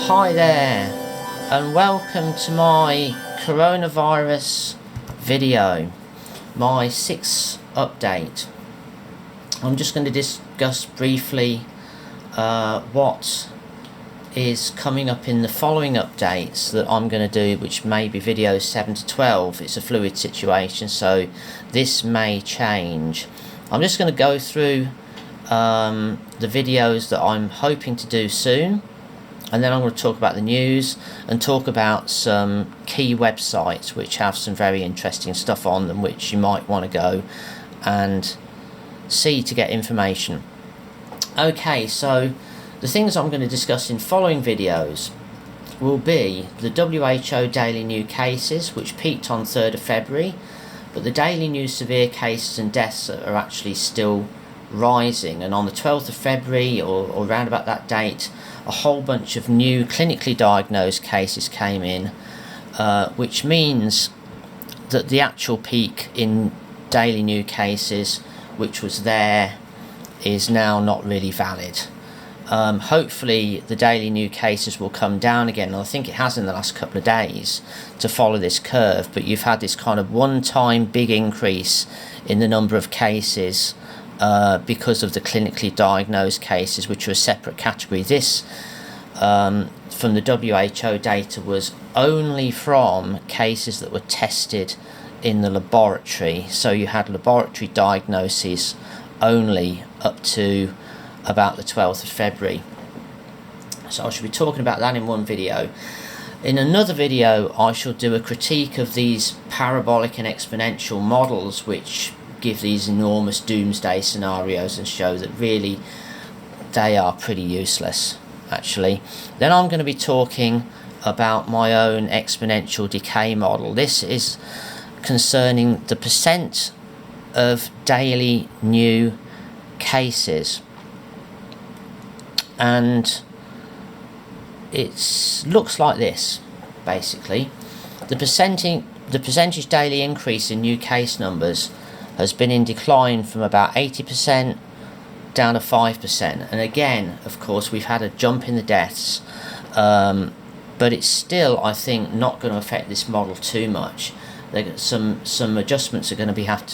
Hi there, and welcome to my coronavirus video, my 6th update. I'm just going to discuss briefly what is coming up in the following updates that I'm going to do, which may be videos 7 to 12. It's a fluid situation, so this may change. I'm just going to go through the videos that I'm hoping to do soon, and then I'm going to talk about the news and talk about some key websites which have some very interesting stuff on them, which you might want to go and see to get information. Okay, so the things I'm going to discuss in following videos will be the WHO daily new cases, which peaked on 3rd of February, but the daily new severe cases and deaths are actually still rising, and on the 12th of February or around about that date, a whole bunch of new clinically diagnosed cases came in, which means that the actual peak in daily new cases, which was there, is now not really valid. Hopefully the daily new cases will come down again, and I think it has in the last couple of days, to follow this curve, but you've had this kind of one-time big increase in the number of cases because of the clinically diagnosed cases, which are a separate category. This, from the WHO data, was only from cases that were tested in the laboratory, so you had laboratory diagnoses only up to about the 12th of February. So I shall be talking about that in one video. In another video I shall do a critique of these parabolic and exponential models, which give these enormous doomsday scenarios and show that really they are pretty useless actually. Then I'm going to be talking about my own exponential decay model. This is concerning the percent of daily new cases, and it looks like this basically. The percentage daily increase in new case numbers has been in decline from about 80% down to 5%, and again, of course, we've had a jump in the deaths, but it's still, I think, not going to affect this model too much. Some adjustments are going to have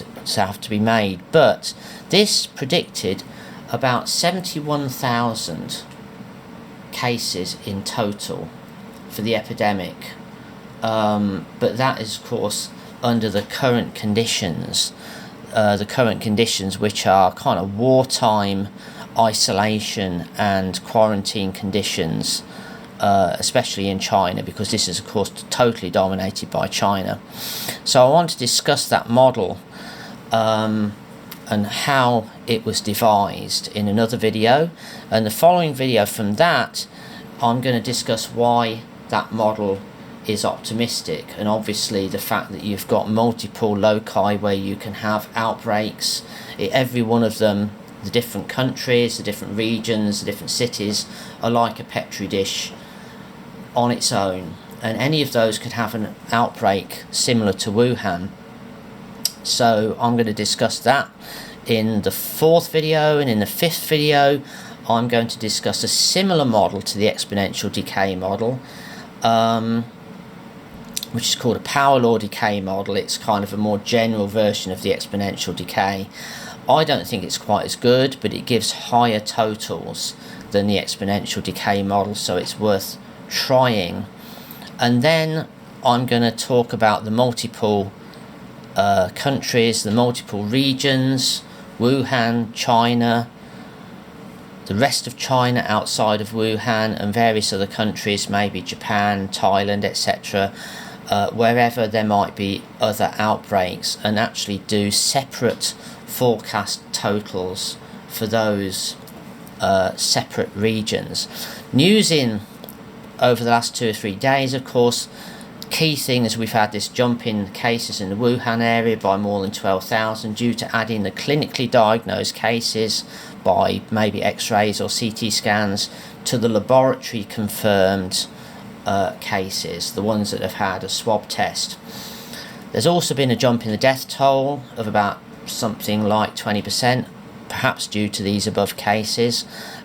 to be made, but this predicted about 71,000 cases in total for the epidemic, but that is, of course, under the current conditions. Which are kind of wartime isolation and quarantine conditions, especially in China, because this is, of course, totally dominated by China. So I want to discuss that model and how it was devised in another video, and the following video from that I'm going to discuss why that model is optimistic, and obviously the fact that you've got multiple loci where you can have outbreaks. Every one of them, the different countries, the different regions, the different cities, are like a petri dish on its own, and any of those could have an outbreak similar to Wuhan. So I'm going to discuss that in the 4th video, and in the 5th video I'm going to discuss a similar model to the exponential decay model, which is called a power law decay model. It's kind of a more general version of the exponential decay. I don't think it's quite as good, but it gives higher totals than the exponential decay model, so it's worth trying. And then I'm going to talk about the multiple countries, the multiple regions, Wuhan, China, the rest of China outside of Wuhan, and various other countries, maybe Japan, Thailand, etc., wherever there might be other outbreaks, and actually do separate forecast totals for those separate regions. News in over the last 2 or 3 days, of course, key thing is we've had this jump in cases in the Wuhan area by more than 12,000 due to adding the clinically diagnosed cases by maybe x-rays or CT scans to the laboratory confirmed cases, the ones that have had a swab test. There's also been a jump in the death toll of about something like 20%, perhaps due to these above cases,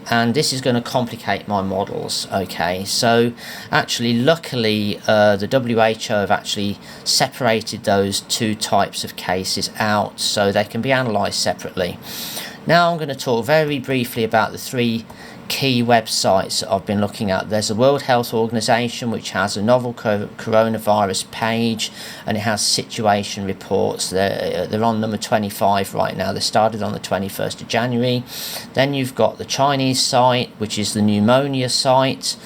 and this is going to complicate my models. Okay, so actually luckily the WHO have actually separated those two types of cases out so they can be analysed separately. Now I'm going to talk very briefly about the three key websites that I've been looking at. There's the World Health Organization, which has a novel coronavirus page, and it has situation reports. They're on number 25 right now. They started on the 21st of January. Then you've got the Chinese site, which is the pneumonia site,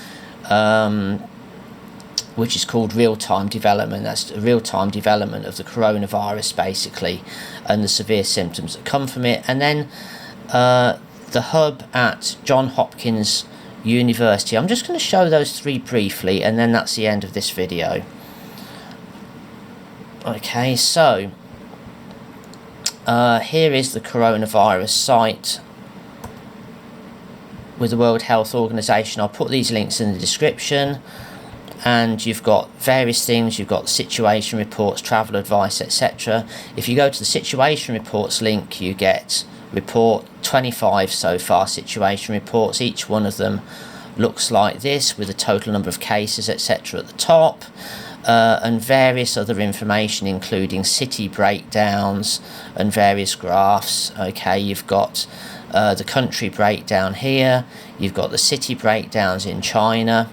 which is called real-time development. That's the real-time development of the coronavirus, basically, and the severe symptoms that come from it. And then the hub at Johns Hopkins University. I'm just going to show those three briefly, and then that's the end of this video. Okay, so here is the coronavirus site with the World Health Organization. I'll put these links in the description, and you've got various things. You've got situation reports, travel advice, etc. If you go to the situation reports link, you get report 25 so far situation reports. Each one of them looks like this, with a total number of cases, etc. at the top, and various other information, including city breakdowns and various graphs. Okay, you've got the country breakdown here, you've got the city breakdowns in China,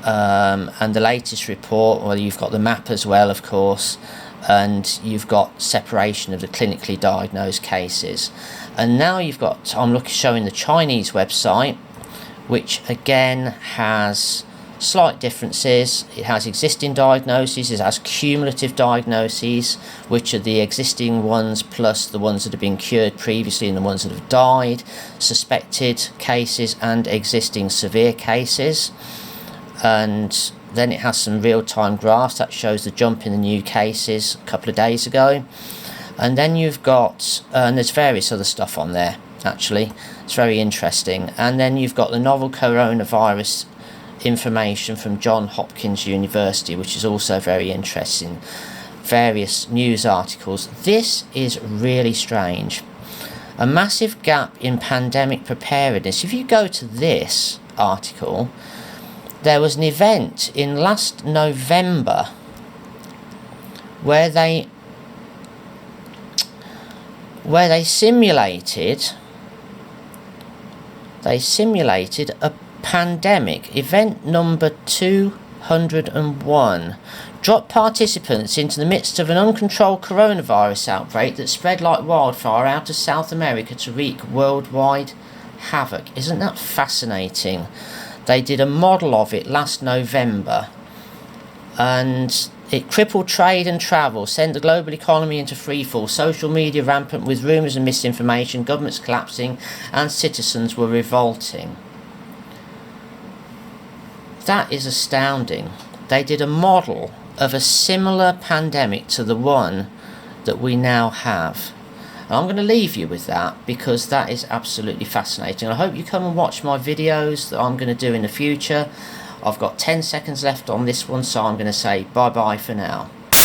and the latest report, well, you've got the map as well, of course, and you've got separation of the clinically diagnosed cases. And now you've got, I'm showing the Chinese website, which again has slight differences. It has existing diagnoses, it has cumulative diagnoses, which are the existing ones plus the ones that have been cured previously and the ones that have died, suspected cases and existing severe cases. And then it has some real-time graphs that shows the jump in the new cases a couple of days ago. And then you've got, and there's various other stuff on there, actually. It's very interesting. And then you've got the novel coronavirus information from Johns Hopkins University, which is also very interesting. Various news articles. This is really strange. A massive gap in pandemic preparedness. If you go to this article, there was an event in last November where they simulated a pandemic. Event number 201 dropped participants into the midst of an uncontrolled coronavirus outbreak that spread like wildfire out of South America to wreak worldwide havoc. Isn't that fascinating? They did a model of it last November, and it crippled trade and travel, sent the global economy into freefall, social media rampant with rumours and misinformation, governments collapsing, and citizens were revolting. That is astounding. They did a model of a similar pandemic to the one that we now have. And I'm going to leave you with that because that is absolutely fascinating. I hope you come and watch my videos that I'm going to do in the future. I've got 10 seconds left on this one, so I'm going to say bye-bye for now.